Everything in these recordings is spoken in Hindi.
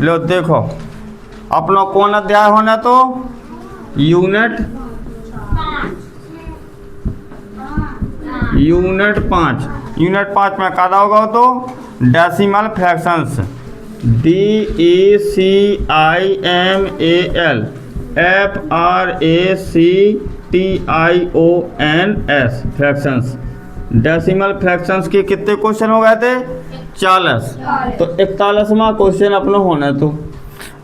लो देखो अपना कौन अध्याय होना तो यूनिट 5 में क्या होगा तो decimal fractions DECIMAL FRACTIONS fractions. Decimal fractions के कितने क्वेश्चन हो गए थे 40। तो 41वां क्वेश्चन अपना होना तो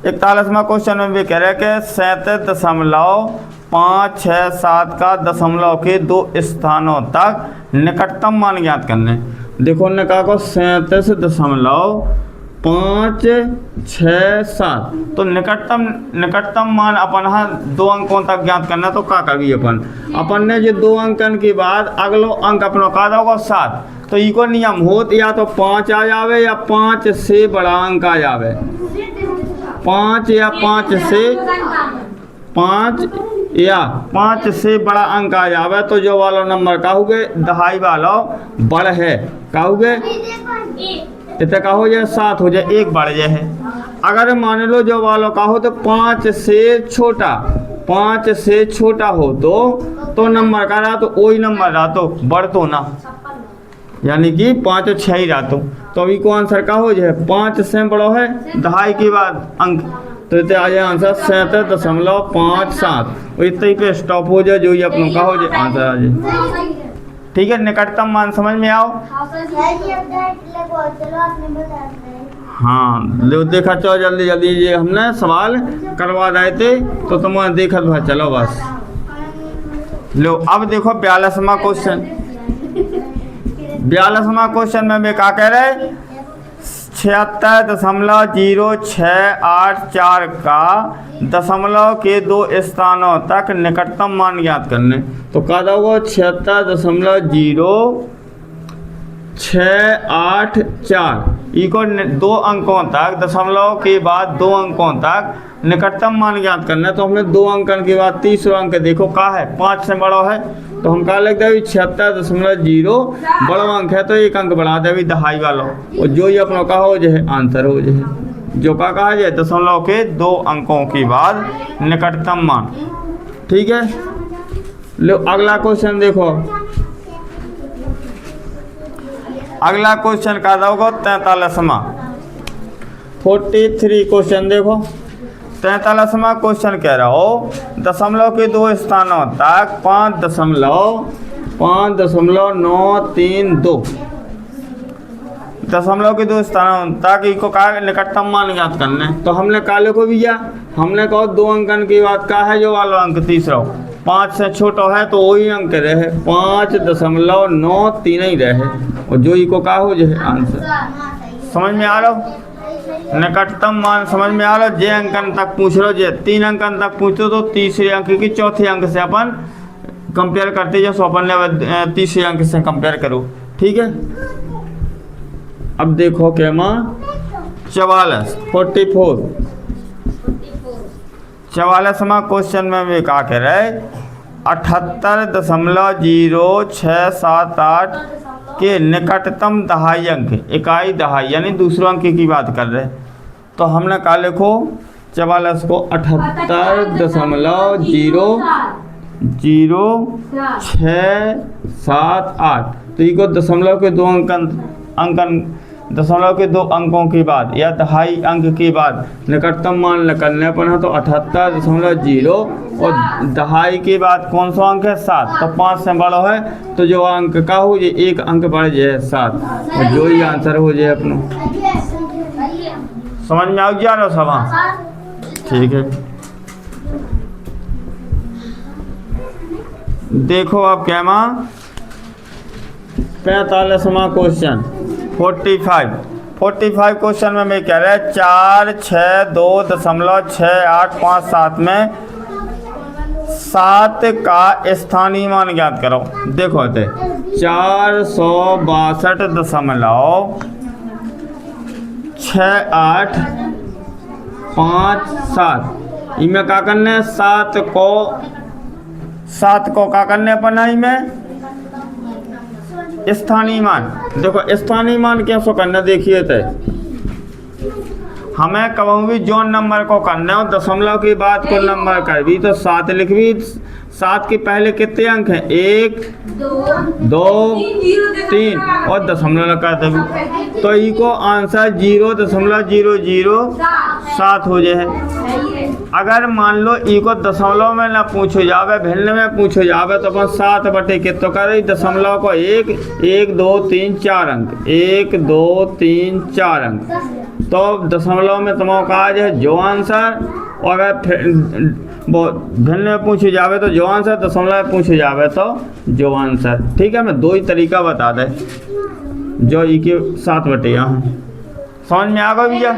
41वां क्वेश्चन में भी कह रहे हैं कि 37.567 का दशमलव के 2 स्थानों तक निकटतम मान ज्ञात करने। देखो उन्होंने कहा को 37.567 तो निकटतम मान अपन हाँ 2 अंकों तक ज्ञात करना। तो का कभी अपन ने जो 2 अंकन के बाद अगलो अंक अपना का होगा 7। तो इको नियम होत या तो 5 आ जावे या 5 से बड़ा अंक आ जावे, 5 या 5 से बड़ा अंक आ जावे। तो जो वाला नंबर का हो गए दहाई वाला बड़ है का हो गए इतना का हो जाए 7 हो जाए 1 बढ़ जाए। अगर मान लो जो वालों का हो तो 5 से छोटा हो तो नंबर का रहा तो वही नंबर रहा तो बढ़ तो ना, यानी कि 5 और 6 ही रहा तो अभी को आंसर का हो जाए 5 से बड़ा है दहाई के बाद अंक। तो इतने आ जाए आंसर 37.57 और इतने ही पे स्टॉप हो जाए जो ये अपनों का हो जाए आंसर आ जाए। ठीक है निकटतम मान समझ में आओ। हाँ लो देखा चलो जल्दी जल्दी ये हमने सवाल करवा रहे थे तो तुम्हारा देखा था चलो बस। लो अब देखो 42वां क्वेश्चन में भी क्या कह रहे 76.0684 का दशमलव के 2 स्थानों तक निकटतम मान ज्ञात करने। तो क्या होगा 76.0684 इको 2 अंकों तक दशमलव के बाद 2 अंकों तक निकटतम मान ज्ञात करना है। तो हमने 2 अंकन के बाद तीसरा अंक देखो क्या है 5 से बड़ा है तो हम क्या लगता है 76.0 बड़ा अंक है तो 1 अंक बढ़ा दे दहाई वाला और जो ये अपना का हो जाए आंसर हो जाए। जो का कहा जाए दशमलव के 2 अंकों के बाद निकटतम मान। ठीक है लो अगला क्वेश्चन देखो। अगला क्वेश्चन का होगा 43वां 43 क्वेश्चन देखो। 43वां क्वेश्चन कह रहा हो दशमलव के 2 स्थानों तक 5.932 दशमलव के 2 स्थानों तक इको का निकटतम मान ज्ञात करना है। तो हमने काले को भी हमने कहा 2 अंकन की बात का है जो वाला अंक तीसरा 5 से छोटा है तो वही अंक रहे 5.93 ही रहे और जो इको का हो जाए आंसर। समझ में आ रहा हो निकटतम मान समझ में आ रहा जे अंकन तक पूछ लो जे 3 अंकन तक पूछो तो तीसरे अंक की चौथे अंक से अपन कंपेयर करते जो अपन तीसरे अंक से कंपेयर करो। ठीक है अब देखो क्या माँ 44वां क्वेश्चन में भी क्या कह रहे 78.0678 के निकटतम दहाई अंक इकाई दहाई यानी दूसरे अंक की बात कर रहे। तो हमने कहा लिखो 44 को 78.00678 तो ये को दशमलव के 2 अंकन दशमलव के 2 अंकों के बाद या दहाई अंक के बाद निकटतम मान निकलने पर है तो 78.0 और दहाई के बाद कौन सा अंक है 7 तो 5 से बड़ा है तो जो अंक का हो ये 1 अंक बढ़ जाए 7 और जो ही आंसर हो जाए अपना। समझ में आ गया सब। ठीक है देखो अब क्या माँ 45वां क्वेश्चन 45 क्वेश्चन में मैं कह रहा है 462.6857 में 7 का स्थानीय मान ज्ञात करो। देखो तो 462.6857 इनमें क्या करना है 7 को क्या करने पर नहीं में स्थानीय मान। देखो स्थानीय मान कैसे करना देखिए तो हमें कभी भी जोन नंबर को करना हो, दशमलव के बाद को नंबर कर भी तो 7 लिख भी। 7 के पहले कितने अंक हैं? 1 2 3 और दशमलव लगा देंगे तो इको आंसर 0.007 हो जाए। अगर मान लो इको दशमलव में ना पूछो जावे, भिन्न में पूछो जावे तो अपन 7 बटे कितो करे दशमलव को 1 1 2 3 4 अंक, 1 2 3 4 अंक। तो दशमलव में तुम्हारा काज है जो आंसर, और अगर भिन्न में पूछे जावे तो जो आंसर, दशमलव में पूछे जावे तो जो आंसर। ठीक है, मैं 2 ही तरीका बता दे जो ई के 7 बटे यहाँ समझ में आ गया भैया?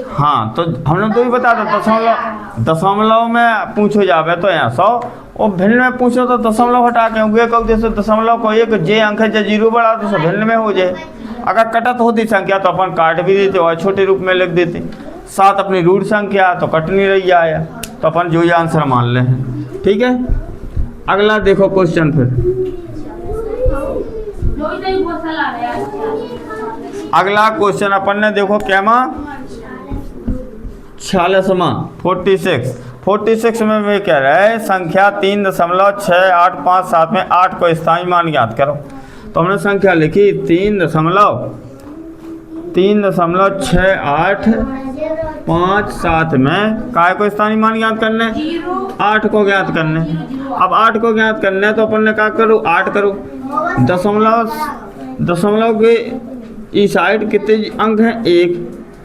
हाँ, तो हमने 2 ही बता दो। दशमलव में पूछो जावे तो यहाँ 100, और भिन्न में पूछो तो दशमलव हटा के हुए कब जैसे दशमलव को 1 जे अंक है, 0 बढ़ा तो सब भिन्न में हो जाए। अगर कटत होती संख्या तो अपन काट भी देते और छोटे रूप में लिख देते। 7 अपनी रूट संख्या तो कट नहीं रही आया, तो अपन जो ये आंसर मान ले हैं। ठीक है, अगला देखो क्वेश्चन। फिर अगला क्वेश्चन अपन ने देखो क्या माँ 46 में वे कह रहा है संख्या 3.6857 में 8 को स्थायी मान ज्ञात करो। तो हमने संख्या लिखी 3.6857 में काय को स्थायी मान ज्ञात करने, 8 को ज्ञात करने। अब 8 को ज्ञात करने तो अपन ने क्या करो, 8 करो। दशमलव के इस साइड कितने अंक हैं? 1,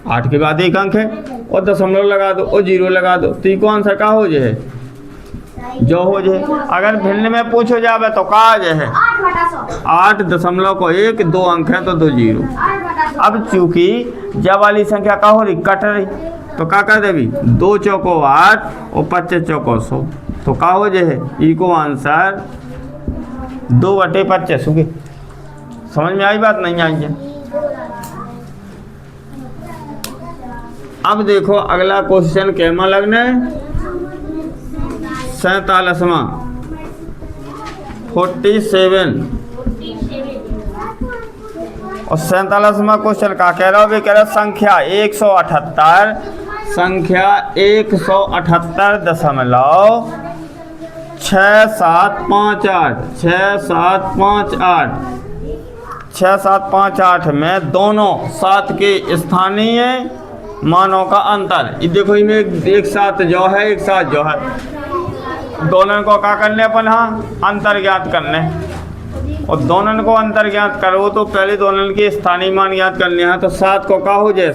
8 के बाद 1 अंक है और दशमलव लगा दो और 0 लगा दो तो इको आंसर का हो जाए जो हो जाए। अगर भिन्न में पूछो जावे तो का आ जाए 8 दशमलव को 1 2 अंक है तो 2 0। अब चूंकि जब वाली संख्या का हो रही कट रही तो का कर देवी 2 चौको 8 और 25 चौको 100 तो का हो जाए इको आंसर 2/25 हो गए। समझ में आई बात? नहीं आई है? अब देखो अगला क्वेश्चन कैमा लगना है 47वां 47 और 47वां क्वेश्चन का कह रहा हो? कह रहा संख्या 178 6758 में दोनों 7 के स्थानीय मानों का अंतर। ये देखो इनमें एक साथ जो है, एक साथ जो है, दोनों को क्या करने अपन? हाँ, अंतर ज्ञात करने। और दोनों को अंतर ज्ञात करो तो पहले दोनों के स्थानीय मान ज्ञात करने हैं। तो 7 को क्या हो जाए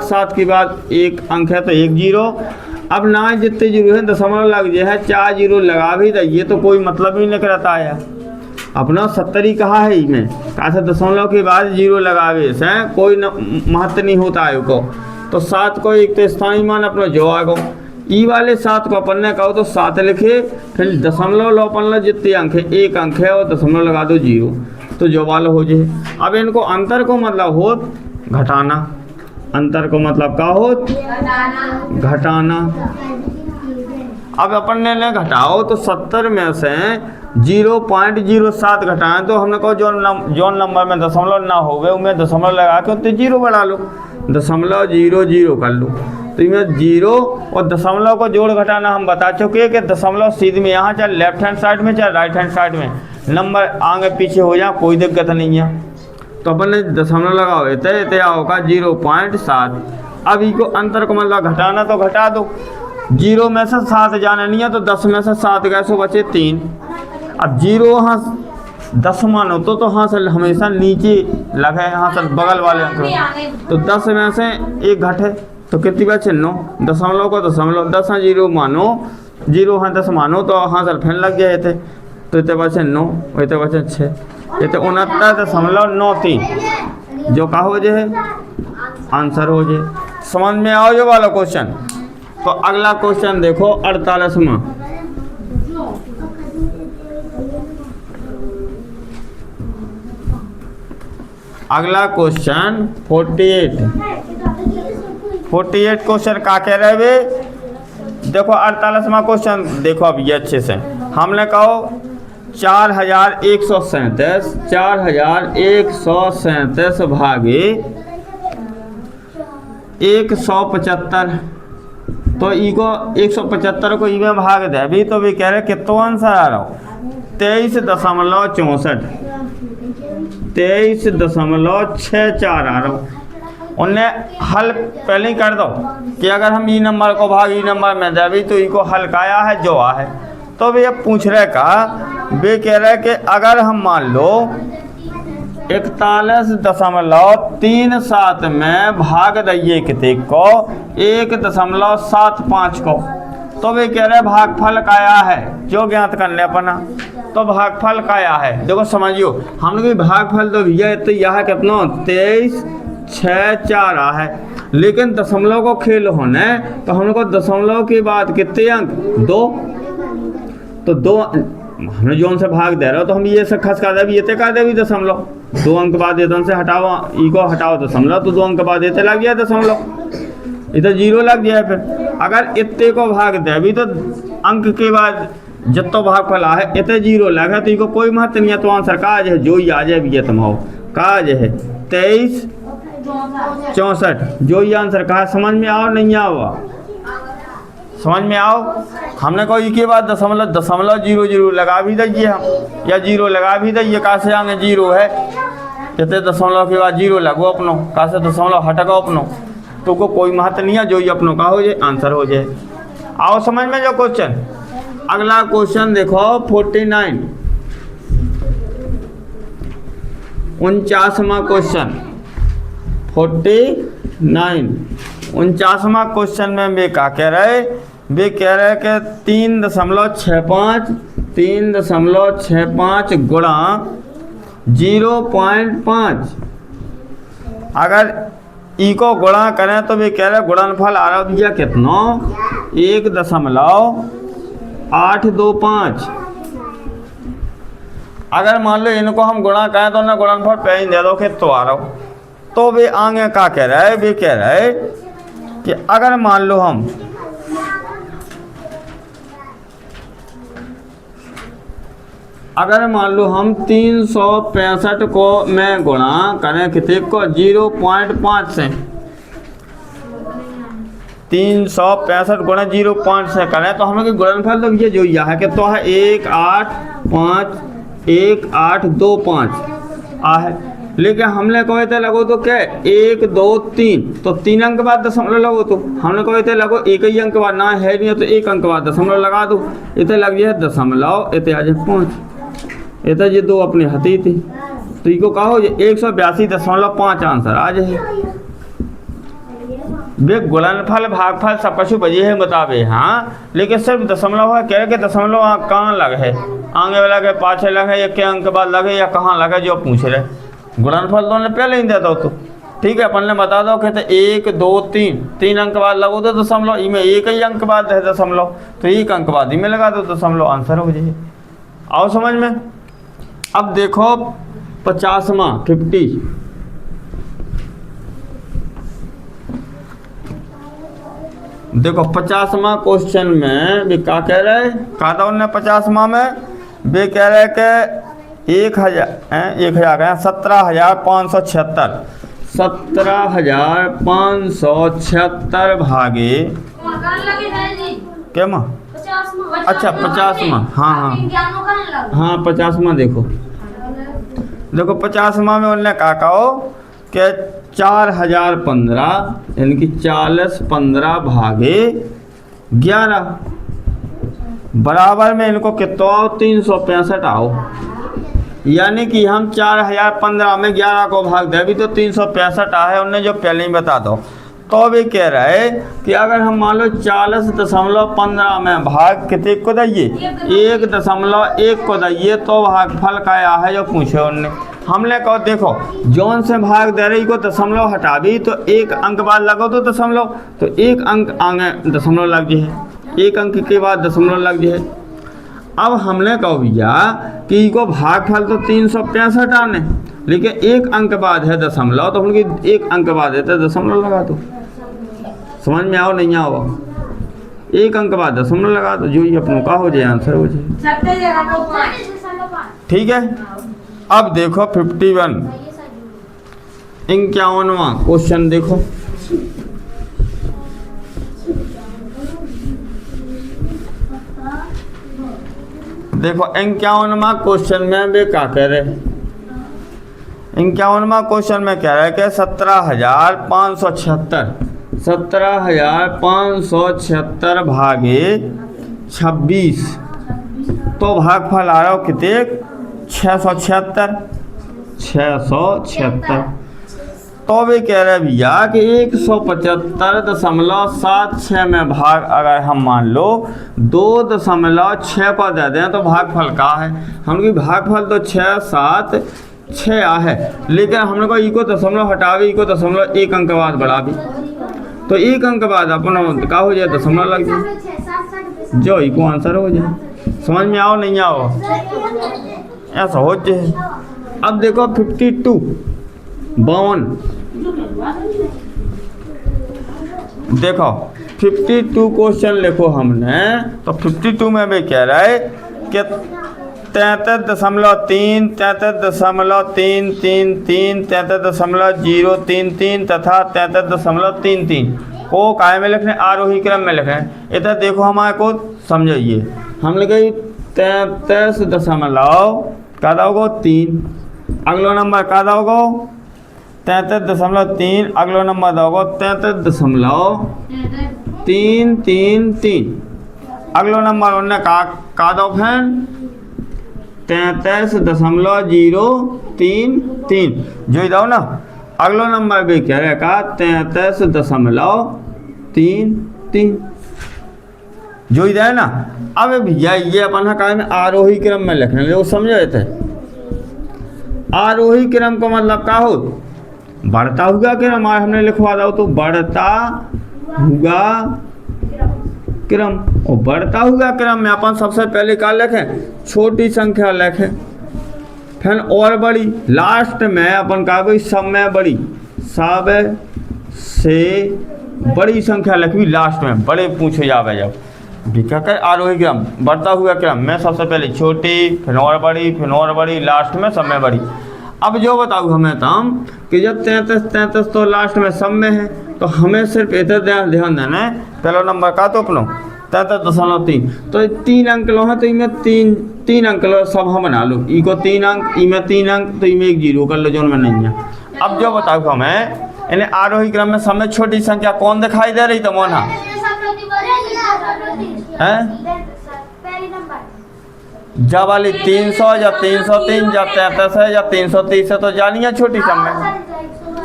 7 के बाद 1 अंक है तो 1 0। अब ना जितने 0 है दशमलव लग जाए 4 0 लगा भी तो ये तो कोई मतलब ही नहीं करता है। अपना 70 ही कहा है इसमें कैसे दशमलव के बाद 0 लगावे से कोई महत्व नहीं होता है को। तो 7 को एक तो स्थानीय मान अपना जो आगो ई वाले 7 को अपन ने कहो तो 7 लिखे, फिर दशमलव लो अपन लो जितने अंक है 1 अंक है और दशमलव लगा दो 0 तो जो वाला हो जाए। अब इनको अंतर को मतलब हो घटाना, अंतर को मतलब का हो घटाना। अब अपन ने घटाओ तो 70 में से 0.07 घटाएं तो हमने कहो जो नंबर में दशमलव ना हो गए उनमें दशमलव लगा के उतने 0 बढ़ा लो, 0.00 कर लो। तो इनमें 0 और दशमलव को जोड़ घटाना हम बता चुके कि दशमलव सीधे में यहाँ चाहे लेफ्ट हैंड साइड में चाहे राइट हैंड साइड में नंबर आगे पीछे हो जाए कोई दिक्कत नहीं है। तो अपन ने दशमलव लगाओ इतने होगा 0.7। अब इको अंतर को मतलब घटाना तो घटा दो, 0 में से 7 जाना नहीं है तो 10 में से 7 गए सो बचे 3। अब 0 यहाँ 10 मान हो तो हाँ सर हमेशा नीचे लगे हाँ सर बगल वाले अंक तो 10 में से 1 घटे तो कितनी बचे 9। दशमलव को दशमलव 10 0 मानो 0 हाँ 10 मानो तो हाँ सर फिर लग गए थे तो इतने बचे 9 इतने बचे 6 इतने 69.93 जो का हो जाए आंसर हो जाए। समझ में आओ जो वाला क्वेश्चन। तो अगला क्वेश्चन देखो 48वां अगला क्वेश्चन 48 क्वेश्चन का कह रहे वे देखो 48वां क्वेश्चन देखो अब ये अच्छे से हमने कहो 4137 भागे 175, तो इको 175 को ई में भाग दे अभी, तो भी कह रहे कितना आंसर आ रहा हो 23.64, 23.64 आ रहा हो। उन्हें हल पहले ही कर दो कि अगर हम ई नंबर को भाग ई नंबर में दे अभी, तो इको हल काया है जो आ है। तो भी अब पूछ रहे का वे कह रहे कि अगर हम मान लो 41.37 में भाग दइए कितने को 1.75 को, तो वे कह रहे भागफल काया है जो ज्ञात कर ले अपना। तो भागफल काया है, देखो समझियो हम लोग भागफल तो भैया तो यह कितना 23.64 आ है, लेकिन दशमलव को खेल होने तो हम लोग को दशमलव के बाद कितने अंक 2, तो 2 हमने जो से भाग दे रहे हो तो हम ये से खस कर दे, ये कर दे दशमलव 2 अंक बाद देते से हटाओ ई को हटाओ दशमलव, तो 2 अंक बाद देते लग गया दशमलव, इधर 0 लग गया। फिर अगर इतने को भाग दे अभी तो अंक के बाद जितना भागफल है इतने 0 लगा, तो इको कोई महत्व नहीं है। तो आंसर काज है जो ही आ जाए भैया तुम हो, काज है 23.64 जो ही आंसर कहा। समझ में आओ नहीं आओ, समझ में आओ। हमने कहा इसके बाद दशमलव 0 लगा भी दीजिए हम, या 0 लगा भी दीजिए, कहा से आगे 0 है कितने दशमलव के बाद 0 लगो अपनो, कहा से दशमलव हटको अपनो, तो को कोई महत्व नहीं है जो ही अपनों का हो जाए आंसर हो जाए। आओ समझ में जो क्वेश्चन। अगला क्वेश्चन देखो 49, 49वां क्वेश्चन 49, 49वां क्वेश्चन में वे क्या कह रहे, वे कह रहे कि 3.65 गुणा 0.5, अगर ई को गुणा करें तो वे कह रहे गुणनफल आ रहा भैया कितना 1.825। अगर मान लो इनको हम गुणा करें तो उन्हें गुणनफल पे ही दे दो कि तो आ रहा हो। तो वे आगे क्या कह रहा है, वे कह रहा है कि अगर मान लो हम अगर मान लो हम 365 को में गुणा करें कितने को 0.5 से, 365 गुणा 0.5 से करें तो हम लोग गुणनफल तो ये जो यह है कि तो है 1825 आ है। लेकिन हमने कहे थे लगो तो क्या 1 2 3, तो 3 अंक बाद दशमलव लगो, तो हमने कहे थे लगो एक ही अंक बाद ना है नहीं तो 1 अंक बाद दशमलव लगा दो, इतने लग जाए दशमलव, इतने आ जाए 5, इतने ये 2 अपनी हती थी, तो इको कहो 182.5 आंसर आ जाए। वे गुणनफल भागफल सब कुछ बजे है बतावे, हाँ, लेकिन सिर्फ दशमलव है, कह रहे कि दशमलव कहाँ लगे है, आगे वाला के पाछे लगे या के अंक बाद लगे या कहाँ लगे जो पूछ रहे। गुणनफल तो ने पहले ही देता हो तो ठीक है, अपन ने बता दो कहते 1 2 3 अंक बाद लगो तो दशमलव, इमें एक ही अंक बाद है दशमलव, तो 1 अंक बाद इमें लगा दो दशमलव, आंसर हो जाए। आओ समझ में। अब देखो 50वां 50, देखो 50वां क्वेश्चन में भी क्या कह रहे हैं, कहा था उन्होंने 50वां में वे कह रहे कि 17,576 भागे क्या माँ, अच्छा 50वां, हाँ हाँ हाँ 50वां देखो 50वां में उन्होंने कहा कि 4015 यानी कि 4015 भागे 11 बराबर में इनको कितना आओ 365 आओ, यानी कि हम 4015 में 11 को भाग दे भी तो 365 है, उन्हें जो पहले ही बता दो। तो भी कह रहा है कि अगर हम मान लो 40.15 में भाग कितने को दइए 1.1 को दइए तो भागफल क्या है जो पूछे उनने। हमने कहा देखो जौन से भाग दे रही को दशमलव हटा दी तो 1 अंक बाद लगो तो दशमलव, तो 1 अंक आगे दशमलव लग जाए, 1 अंक के बाद दशमलव लग जाए। अब हमने कहा भैया कि को भागफल तो 365 आने, लेकिन 1 अंक बाद है दशमलव, तो हम 1 अंक बाद है तो दशमलव लगा दो। समझ में आओ नहीं आओ, 1 अंक बाद दशमलव लगा दो, जो ही अपनों का हो जाए आंसर हो जाए। ठीक है। अब देखो 51 51वां क्वेश्चन देखो देखो 51वां क्वेश्चन में वे क्या कह रहे, 51वां क्वेश्चन में कह रहा है कि 17,576 भागे 26, तो भागफल आ रहा हो कितने 676। तो भी कह रहे भैया कि 175.76 में भाग अगर हम मान लो 2.6 पर दे दें तो भागफल का है। हम लोग भागफल तो 6, 7, 6 है, लेकिन हमने को इको दशमलव हटावे, इको दशमलव 1 अंक बाद बढ़ा भी, तो 1 अंक बाद अपना का हो जाए दशमलव लग जाए, जो इको आंसर हो जाए। समझ में आओ नहीं आओ, ऐसा हो जाए। अब देखो 52 देखो 52 क्वेश्चन लिखो हमने, तो 52 में भी कह रहा है कि 33.3, 33.333, 33.033 तथा 33.33 को काय में लिखने, आरोही क्रम में लिखने। इधर देखो हमारे को समझाइए, हम लिखे 33.3, अगला नंबर का दोगो 33.3, अगला नंबर दोगो 33.333, अगला नंबर उन्हें का दो फैन 33.033, जो दो ना। अगला नंबर भी कह रहे का 33.33, जो ही ना। अब भैया ये अपन का में आरोही क्रम में लिखने वो समझे थे। आरोही क्रम का मतलब क्या हो, बढ़ता हुआ क्रम हमने लिखवा दो, तो बढ़ता हुआ क्रम, और बढ़ता हुआ क्रम में अपन सबसे पहले क्या लिखें, छोटी संख्या लिखें, फिर और बड़ी, लास्ट में अपन का कोई सब में बड़ी, सब से बड़ी संख्या लिखवी लास्ट में, बड़े पूछे जावे जब क्या कर आरोही क्रम बढ़ता हुआ क्रम में सबसे पहले छोटी, फिर और बड़ी, लास्ट में सब में बड़ी। अब जो बताऊँ हमें तम कि जब 33 तो लास्ट में सब में है, तो हमें सिर्फ इधर ध्यान देना है, पहला नंबर का तो अपनो 33.3, तो 3 अंक लो है, तो इनमें तीन अंक लो सब हम बना लो, इको 3 अंक, इनमें 3 अंक, तो इनमें 1 0 कर लो जो में नहीं है। अब जो बताऊँ हमें इन्हें आरोही क्रम में सब में छोटी संख्या कौन दिखाई दे रही, तो मोना है जा वाली 300 या 303 या 33 है या 330 है, तो जानी है छोटी समय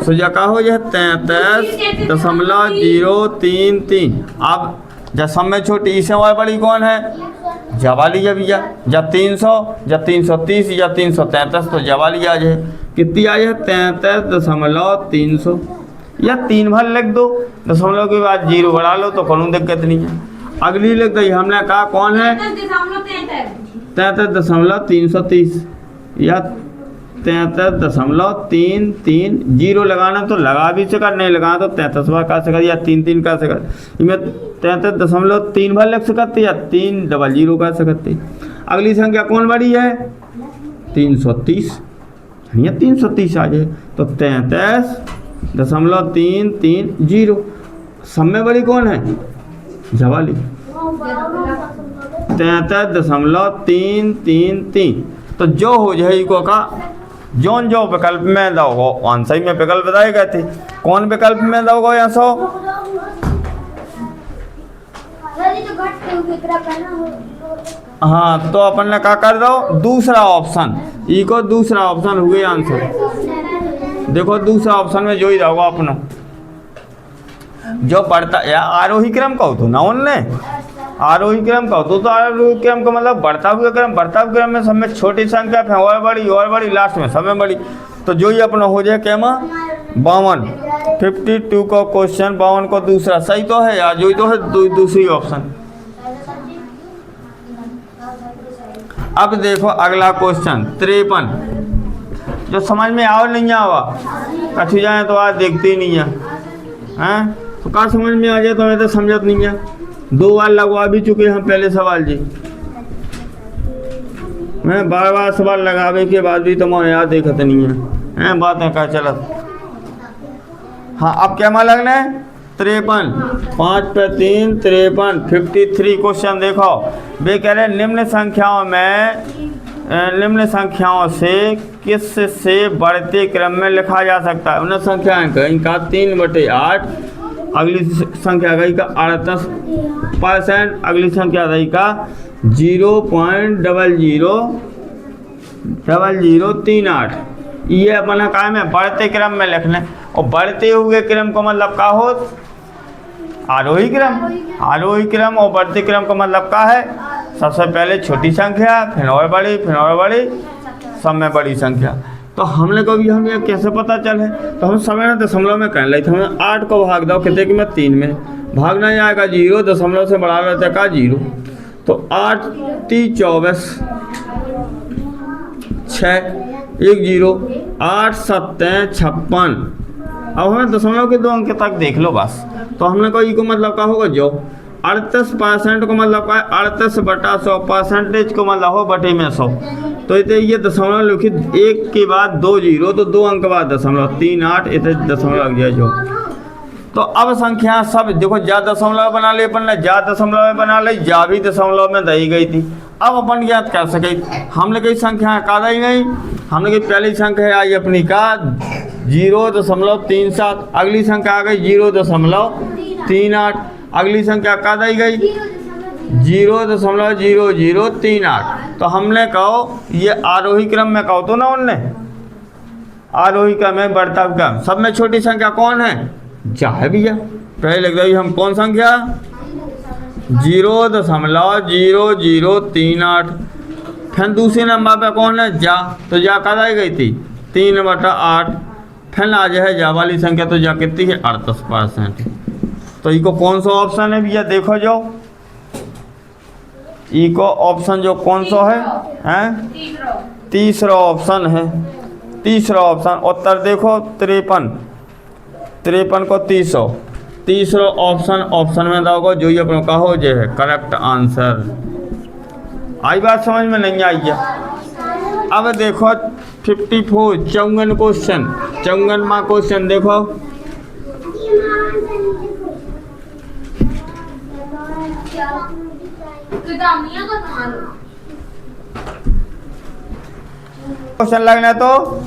तो जा का हो जाए 33.033। अब जब सब में छोटी इससे और बड़ी कौन है, जवाली है भैया, या 300 या 330 या 333, तो जवाली आ जाए, कितनी आ जाए 33.300, या 3 भर लिख दो, दशमलव के बाद 0 बढ़ा लो, तो कोई दिक्कत नहीं है। अगली लिख दी हमने कहा कौन है 33.330 या 33.33, 0 लगाना तो लगा भी सका, नहीं लगाना तो 33 बार कर सकते या 3 कर सकते, इनमें 33.3 बार लिख सकते या 300 कर सकते। अगली संख्या कौन बड़ी है 330, या 330 आ जाए, तो 33.330, सब में बड़ी कौन है जवाली 33.333, तो जो हो जाए इको का जोन जो विकल्प में दोगो आंसर में विकल्प बताए गए थे, कौन विकल्प में दोगो या 100। हाँ तो अपन ने क्या कर दो दूसरा ऑप्शन, इको दूसरा ऑप्शन हुए आंसर। देखो दूसरा ऑप्शन में जो ही रहोगा अपना जो बढ़ता या आरोही क्रम का हो तो ना उनने आरोही क्रम का हो तो आरोही क्रम का मतलब बढ़ता हुआ क्रम में सब में छोटी संख्या फिर और बड़ी लास्ट में सब में बड़ी, तो जो ही अपना हो जाए क्या 52। 52 को क्वेश्चन 52 को दूसरा सही तो है या जो ही तो है दूसरी ऑप्शन। अब देखो अगला क्वेश्चन 53, जो समझ में आओ नहीं आवा कछु जाए तो आज देखते ही नहीं है, हैं तो क्या समझ में आ जाए तो हमें तो समझत नहीं है। 2 बार लगवा भी चुके हैं पहले सवाल जी, मैं बार सवाल लगावे के बाद भी तुम्हारे याद देखते नहीं है, हैं बात है क्या चलत। हाँ अब क्या मां लगना है 53, 5 पे 3 53, 53 क्वेश्चन देखो। वे कह रहे निम्न संख्याओं से किस से बढ़ते क्रम में लिखा जा सकता है। उन्हें संख्याएं कहीं का 3/8, अगली संख्या गई का 38%, अगली संख्या गई का 0.000038। ये अपना काम है बढ़ते क्रम में लिखने, और बढ़ते हुए क्रम को मतलब का हो आरोही क्रम। आरोही क्रम और बढ़ते क्रम का मतलब का है सबसे पहले छोटी संख्या, फिर और बड़ी, फिर और बड़ी, सब में बड़ी संख्या। तो हमने को भी हम ये कैसे पता चले, तो हम समय दशमलव में कर लेते। हमें 8 को भाग दो कितने की में 3 में भागना जाएगा 0, दशमलव से बढ़ा लेते का 0। तो 8 3 24 6 1 0, 8 7 56। अब हमें दशमलव के 2 अंक तक देख लो बस। तो हमने को ई को मतलब का होगा जो 38% को मतलब का 38/100, परसेंटेज को मतलब हो बटे में 100। तो ये दशमलव लिखित 1 के बाद 2 0, तो 2 अंक बाद दशमलव 3 8 इतने दशमलव लग जाए जो। तो अब संख्या सब देखो, जा दशमलव बना ले अपन ने, जा दशमलव में बना ले, जा भी दशमलव में दही गई थी। अब अपन ज्ञात कर सके हमने कई संख्या का दी गई। हमने की पहली संख्या आई अपनी का 0.37, अगली संख्या आ गई 0.38, अगली संख्या का दी गई 0.0038। तो हमने कहो ये आरोही क्रम में कहो तो ना उनने आरोही क्रम में बढ़ता क्रम। सब में छोटी संख्या कौन है, जा है भैया। पहले लग रही हम कौन संख्या 0.0038। फिर दूसरे नंबर पे कौन है जा, तो जा का दी गई थी 3/8। फिर आ जाए जा वाली संख्या, तो जा कितनी है 38%। तो इको कौन सा ऑप्शन है भैया देखो जो इको ऑप्शन जो कौन सा है, तीसरा ऑप्शन है। तीसरा ऑप्शन उत्तर देखो 53 को 300। तीसरा ऑप्शन में दोगे जो ये अपना कहो जो है करेक्ट आंसर। आई बात समझ में नहीं आई है। अब देखो 54 54 क्वेश्चन, 54वां क्वेश्चन देखो। क्वेश्चन लगना तो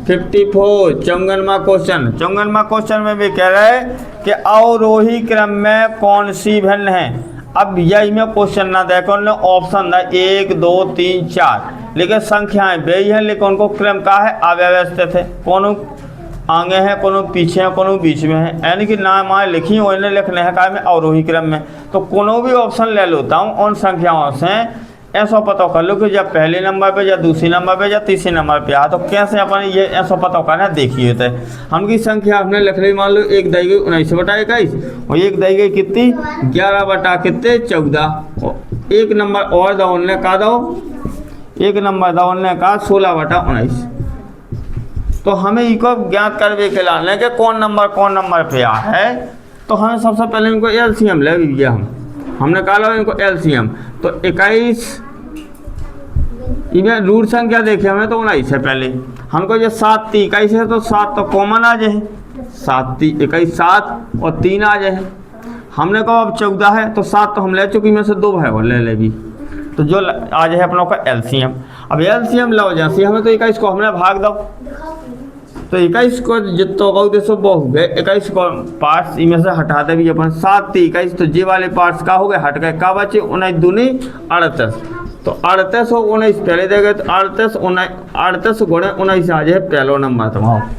54 54वां क्वेश्चन। 54वां क्वेश्चन में भी कह रहे हैं कि अवरोही क्रम में कौन सी भिन्न है। अब यही में क्वेश्चन ना देखो ऑप्शन है 1 2 3 4, लेकिन संख्याएं वही है, लेकिन उनको क्रम का है अव्यवस्थित है। कोनो आगे है, कोनो पीछे है, कोनो बीच में है, यानी कि नाम आए लिखी उन्हें लिखने है का में अवरोही क्रम में। तो कोनो भी ऑप्शन ले लेता हूँ उन संख्याओं से ऐसा पता कर लो कि जब पहले नंबर पे या दूसरे नंबर पे या तीसरे नंबर पे आ, तो कैसे अपन ये ऐसा पता करना देखिए। तो हमकी संख्या आपने लिख ली, मान लो 1 दी गई 19/21 और 1 दी गई कितनी 11/14। एक नंबर और दो ने का दो, एक नंबर दो ने का 16/19। तो हमें इको ज्ञात करवे के लाने के कौन नंबर पे आ है। तो हमें सबसे पहले इनको एलसीएम ले लिया। हमने कहा इनको एलसीएम, तो 21 इन्हें रूट संख्या देखे हमें तो 19 है। पहले हमको जो 7 3 21 है, तो 7 तो कॉमन आ जाए, 7 3 21 7 और 3 आ जाए। हमने कहा अब 14 है, तो 7 तो हम ले चुकी में से 2 भाई और ले भी, तो जो आ जाए अपनों का एलसीएम। अब एलसीएम लो जैसे हमें तो 21 को हमने भाग दो, तो 21 को जितना बहुत सो वो हो गए। 21 को पार्ट्स इनमें से हटा दे भी अपन 7 3 21, तो जे वाले पार्ट्स का हो गए हट गए, का बचे 19 दूनी 38। तो 38 और 19 पहले दे गए, तो 38 गुणे 19 आ जाए पहला नंबर तुम्हारा।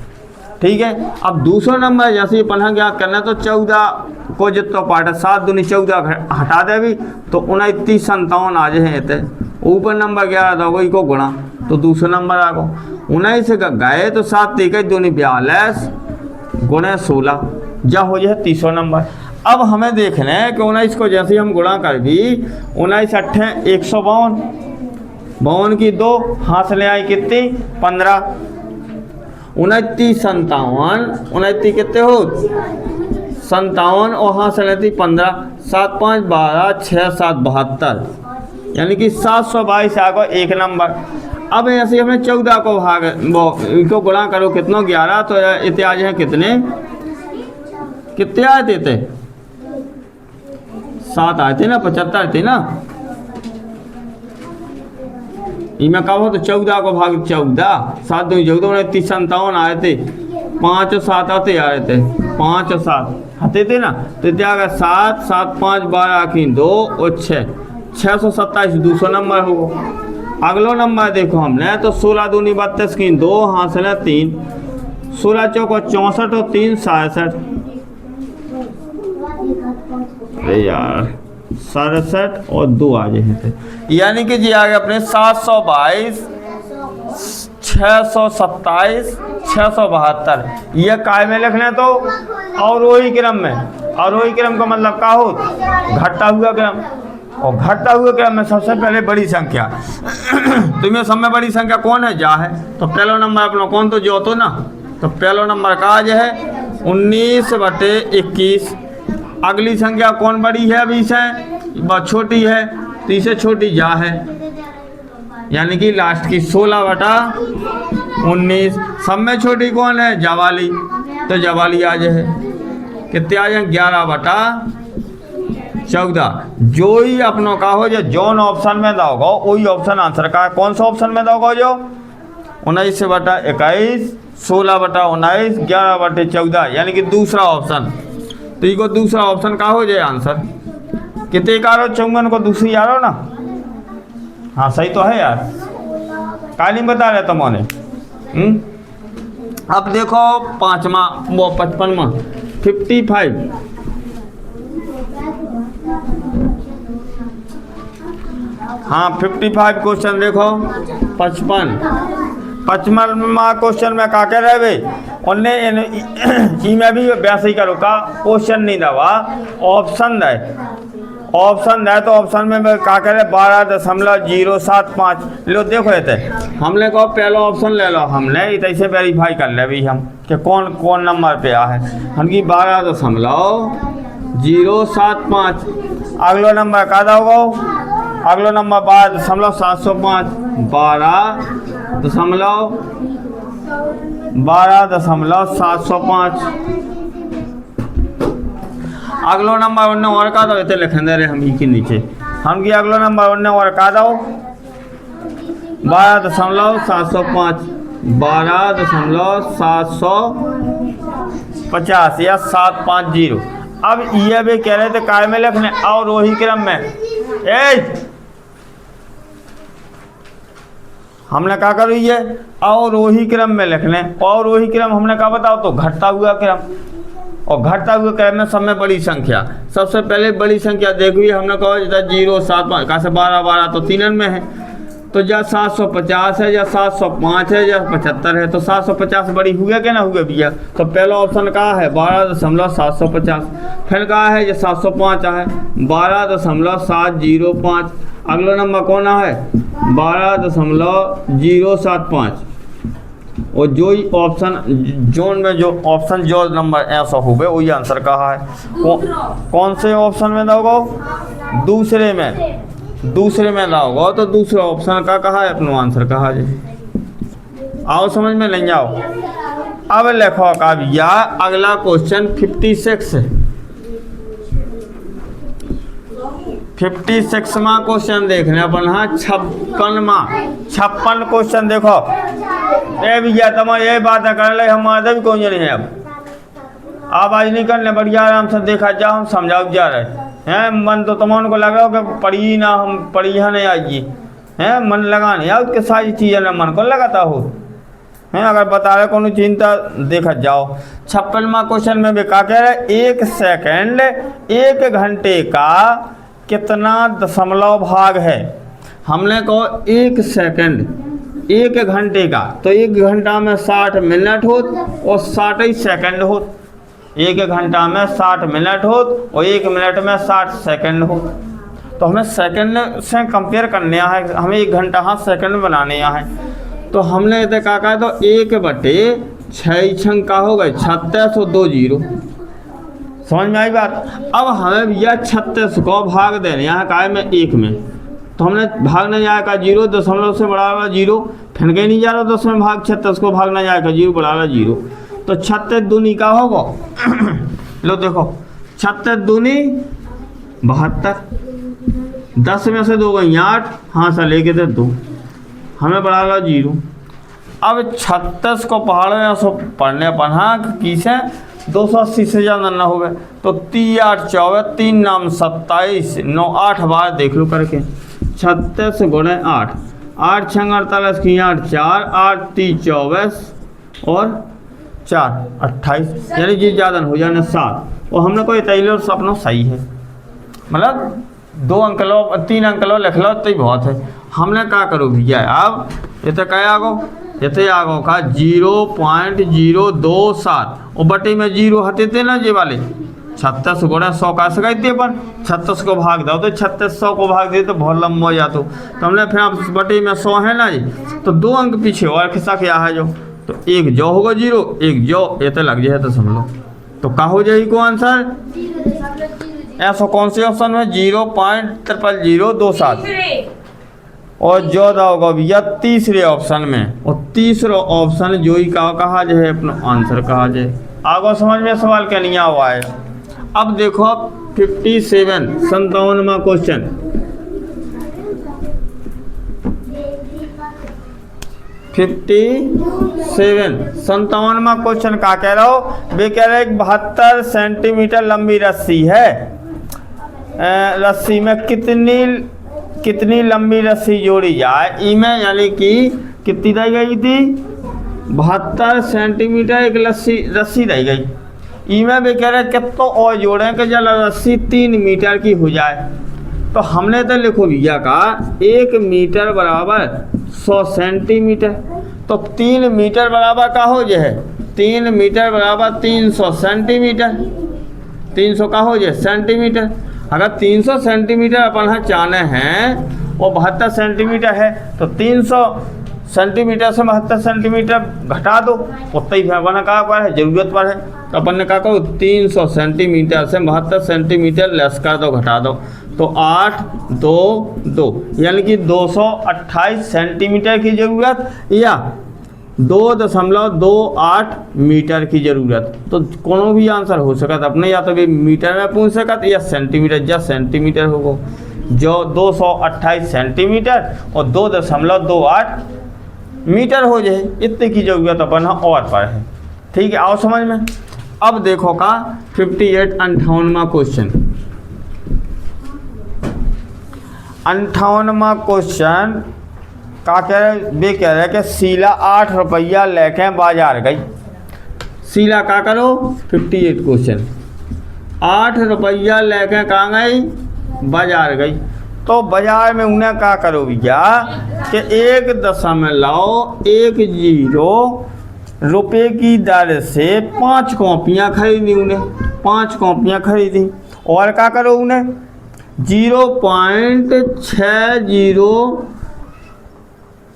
ठीक है। अब दूसरा नंबर जैसे अपन ज्ञात करना, तो 14 को जितना पार्ट है 7 दूनी 14 हटा दे भी, तो 29 57 आ जाए। ऊपर नंबर 11 दोगे को गुणा, तो दूसरा नंबर आ गो 19 गए, तो 7 3 21 दूनी 42 गुणे 16 जा हो जाए तीसरा नंबर। अब हमें देखना है कि 19 को जैसे हम गुणा कर भी 19 8 152, 52 की 2 हाथ ले आई कितनी 15, 29 57, 29 कितने हो 57 और हाथ से लेती 15, 7 5 12 6 7 72, यानी कि 722 आ गो एक नंबर। अब ऐसे हमें 14 को भाग इनको गुणा करो कितना 11, तो इत्यादि है कितने कितने आए थे 7 आए थे ना, 75 थे ना। इनमें कहो तो 14 को भाग 14, 7 2 14 357 आए थे, 5 और 7 आते आ रहे थे, 5 और 7 आते थे ना। तो क्या गया 7 7 5 12 की 2 और 6 627 दूसरा नंबर होगा। अगलो नंबर देखो हमने तो 16 दूनी 32 की 2 हासिल है 3, 16 चौको 64 और 3 67। यार 67 और 2 आ जाए थे, यानी कि जी आ गए अपने 722 627 672। ये काय में लिख लें तो अवरोही क्रम में। अवरोही क्रम का मतलब क्या हो, घटता हुआ क्रम। और घटता हुआ क्रम में सबसे पहले बड़ी संख्या तो में सब में बड़ी संख्या कौन है, जा है। तो पहला नंबर अपना कौन तो जो तो ना, तो पहला नंबर का जो है 19/21। अगली संख्या कौन बड़ी है, अभी से बहुत छोटी है, तो इसे छोटी जा है, यानी कि लास्ट की 16/19। सब में छोटी कौन है, जवाली, तो जवाली आ जाए कितने आ जाए 11/14। जो ही अपनों का हो जो जोन ऑप्शन में दोगे वही ऑप्शन आंसर का है। कौन सा ऑप्शन में दोगे, जो 19/21 16/19 11/14, यानी कि दूसरा ऑप्शन। तो ये दूसरा ऑप्शन का हो जाए आंसर। कितने का 54 को दूसरी आ रहा ना। हाँ सही तो है यार, काली बता रहे तुमने। अब देखो 5वां वो 55वां 55। हाँ 55 क्वेश्चन देखो 55वां क्वेश्चन में का कह रहे भाई उन्हें में भी वैसे ही करो का क्वेश्चन नहीं दवा ऑप्शन दे। ऑप्शन है तो ऑप्शन में क्या कह रहे 12.075 लो। देखो ये हमने कहा पहला ऑप्शन ले लो, हमने इसे वेरीफाई कर ले भी हम कि कौन कौन नंबर पे आ है। हम की 12.075। अगला नंबर का दोगे, अगला नंबर 12.705 12.705। अगलो नंबर उन्ने और का दो इतने लिखें दे रहे हम ही के नीचे। हम की अगलो नंबर उन्ने और का दो 12.705 12.750 या 750। अब ये भी कह रहे थे काय में लिखने और वही क्रम में हमने क्या करी है और वही क्रम में लिख लें। और वही क्रम हमने कहा बताओ तो घटता हुआ क्रम। और घटता हुआ क्रम में सब में बड़ी संख्या। सबसे पहले बड़ी संख्या देखिए हमने कहा 075 का से 12 तो 3 में है, तो या 750 है या 705 है या 75 है। तो 750 बड़ी हुए कि ना हुए भैया। तो पहला ऑप्शन का है 12.750। फिर कहा है जो 705 है 12.705। अगला नंबर कौन है 12.075। और जो ही ऑप्शन जोन में जो ऑप्शन जो नंबर ऐसा हो गए वही आंसर कहा है। कौन से ऑप्शन में दोगे, दूसरे में दोगे तो दूसरे ऑप्शन का कहा है अपना आंसर कहा जाए। आओ समझ में नहीं आओ। अब लिखो का भैया अगला क्वेश्चन 56 है। 56वां क्वेश्चन देखने अपन। हाँ 56 क्वेश्चन देखो। ए भैया तुम्हारे ये बात कर ले हम आधे भी कौन नहीं है। अब आवाज नहीं करने बढ़िया आराम से देखा जाओ, हम समझाओ जा रहे हैं। मन तो तुम्हारे को लग रहा हो कि पढ़ी ना, हम पढ़ी नहीं आइए हैं, मन लगाने आओ कि सारी चीज़ें ना मन को लगाता हो हैं। अगर बता रहे कोनो चिंता देखा जाओ। 56वां क्वेश्चन में भी क्या कह रहे 1 सेकंड 1 घंटे का कितना दशमलव भाग है। हमने कहो 1 सेकंड 1 घंटे का, तो 1 घंटा में 60 मिनट होत और 60 सेकंड होत। 1 घंटा में 60 मिनट होत और 1 मिनट में 60 सेकंड हो। तो हमें सेकंड से कंपेयर करने है, हमें 1 घंटा हाँ सेकंड बनाने है। तो हमने इतने क्या कहा तो 1/6 का हो गए 36 और 2 जीरो। समझ में आई बात। अब हमें भैया 36 को भाग देने यहाँ का है में 1 में, तो हमने भागना जाएगा 0 दशमलव से बढ़ा वाला 0 फिर कहीं नहीं जा रहा 10 में भाग 36 को भागना जाएगा 0 बढ़ा वाला 0। तो 36 दूनी का होगा लो देखो 36 दूनी 72, 10 में से 2 गई 8, हाँ सा लेके दे 2, हमें बढ़ा लो 0। अब 36 को पहाड़ों या सो पढ़ने पर हाँ किसे 280 से ज़्यादा ना हो गए तो 3 8 24, 3 नाम 27, 9 8 बार देख लो करके 36 गुणे 8, 8 6 48 की 8 4, 8 3 24 और 4 28, यानी जी ज़्यादा हो जाने 7। और हमने कोई तैलो अपना सही है, मतलब 2 अंक लो 3 अंक लो लिख लो तो ही बहुत है। हमने क्या करो भैया अब ये तो क्या आगो ये आगो का 0.027 और बटे में 0 हटे थे ना ये वाले 36 गुणा 100 का सकाई थे पर 36 को भाग दो तो 3600 को भाग दे तो बहुत लंबा हो जाता। तो हमने फिर आप बटे में 100 है ना जी तो 2 अंक पीछे और खिस्सा क्या है जो तो 1 जो होगा 0 1 जो ये तो लग जाए तो समझ लो तो क्या हो जाएगी को आंसर ऐसा कौन से ऑप्शन में 0.027 और जो होगा भैया तीसरे ऑप्शन में। और तीसरा ऑप्शन जो ही कहा जाए अपना आंसर कहा जाए। आगे समझ में सवाल क्या नहीं हुआ है। अब देखो 57वां क्वेश्चन 57वां क्वेश्चन क्या कह रहा हो वे कह रहे 72 सेंटीमीटर लंबी रस्सी है, रस्सी में कितनी लंबी रस्सी जोड़ी जाए इमें यानी कि कितनी दी गई थी 72 सेंटीमीटर एक रस्सी दी गई इमें भी कह रहे कितना और जोड़ें कि जब रस्सी 3 मीटर की हो जाए। तो हमने तो लिखो भैया का 1 मीटर बराबर 100 सेंटीमीटर तो 3 मीटर बराबर का हो जाए 3 मीटर बराबर 300 सेंटीमीटर 300 का हो जाए सेंटीमीटर। अगर 300 सेंटीमीटर अपन हाँ चाहने हैं और 72 सेंटीमीटर है तो 300 सेंटीमीटर से 72 सेंटीमीटर घटा दो उतना ही अपना कहाँ पर है ज़रूरत पर है। तो अपन ने कहा करो 300 सेंटीमीटर से 72 सेंटीमीटर लेस कर दो घटा दो तो 8 2 2 यानी कि 228 सेंटीमीटर की ज़रूरत या 2.28 मीटर की ज़रूरत। तो कोनो भी आंसर हो सकता अपने या तो भी मीटर में पूछ सकता या सेंटीमीटर या सेंटीमीटर होगा जो 228 सेंटीमीटर और 2.28 मीटर हो जाए इतने की ज़रूरत अपन और पर है। ठीक है आओ समझ में। अब देखो का 58वां क्वेश्चन 58वां क्वेश्चन का कह रहे वे कह रहे कि शीला 8 रुपया लेके बाजार गई। शीला का करो 58 क्वेश्चन 8 रुपया लेके कहाँ गई बाजार गई। तो बाजार में उन्हें क्या करो भैया कि 1.110 रुपये की दर से 5 कॉपियाँ खरीदी उन्हें 5 कॉपियाँ खरीदी और क्या करो उन्हें 0.60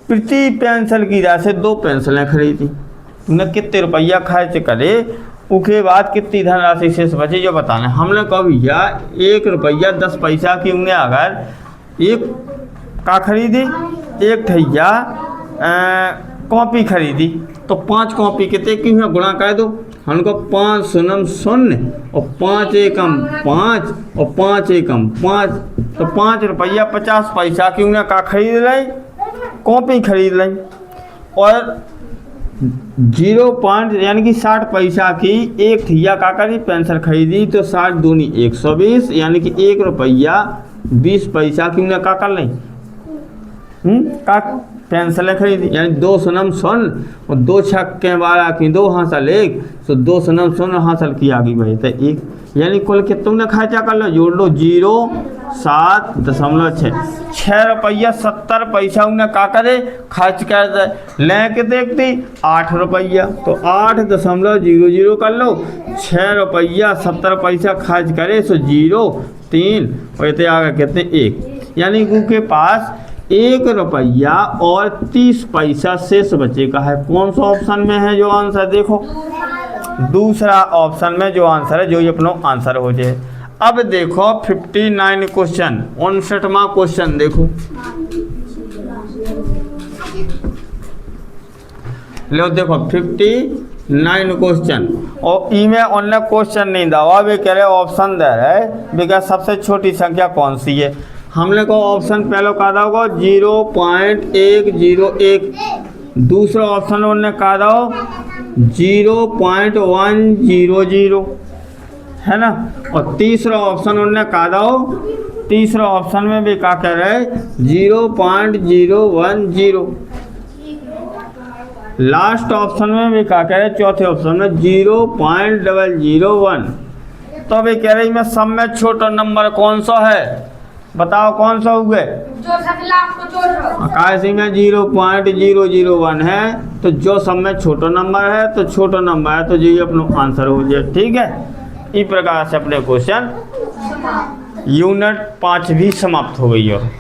प्रति पेंसिल की दर से 2 पेंसिलें खरीदी। उन्हें कितने रुपया खर्च करे उसके बाद कितनी धनराशि शेष बचे जो बताना। हमने कहा भैया 1 रुपया 10 पैसा की उन्हें अगर एक का खरीदी एक ठैया कॉपी खरीदी तो 5 कॉपी कितने की हुई गुणा कर दो। हमको 5 शून्य 0 और 5 एकम 5 और 5 एकम 5 तो 5 रुपया 50 पैसा की उन्हें का खरीद ली कॉपी खरीद ली और 0 यानी कि 60 पैसा की एक ठैया का करी पेंसिल खरीदी तो 60 दूनी 120 यानी कि 1 रुपया 20 पैसा की उन्हें का कर लें का पेंसिलें खरीदी यानी 2 शून्य 0 और 2 छक्के 12 की 2 हासिल 1 तो 2 शून्य 0 हासिल की आगे भाई तो 1 यानी कुल कितना खर्चा कर लो जोड़ लो 0.7 6 रुपया 70 पैसा उन्हें का करे खर्च कर दे लेके देखती 8 रुपया तो 8.00 कर लो 6 रुपया 70 पैसा खर्च करे सो 0.3 और इतने आगे कितने 1 यानी उनके पास 1 रुपया और 30 पैसा शेष बचेगा है। कौन सा ऑप्शन में है जो आंसर देखो दूसरा ऑप्शन में जो आंसर है जो ये अपना आंसर हो जाए। अब देखो 59 क्वेश्चन 59वां क्वेश्चन देखो लो देखो 59 9 क्वेश्चन और ई में उन्हें क्वेश्चन नहीं दवा भी कह रहे ऑप्शन दे रहे बिकॉज सबसे छोटी संख्या कौन सी है। हमने को ऑप्शन पहले कहा था होगा 0.101, दूसरा ऑप्शन उन्होंने कहा था 0.100 है ना, और तीसरा ऑप्शन उन्होंने कहा था तीसरा ऑप्शन में भी क्या कह रहे 0.010, लास्ट ऑप्शन में भी क्या कह रहे चौथे ऑप्शन में 0.001। तो अभी कह रही मैं सब में छोटा नंबर कौन सा है, बताओ कौन सा हुए काशी में 0.001 है, तो जो सब में छोटा नंबर है तो छोटा नंबर है तो जी अपना आंसर हो जाए। ठीक है, इस प्रकार से अपने क्वेश्चन यूनिट 5 भी समाप्त हो गई है।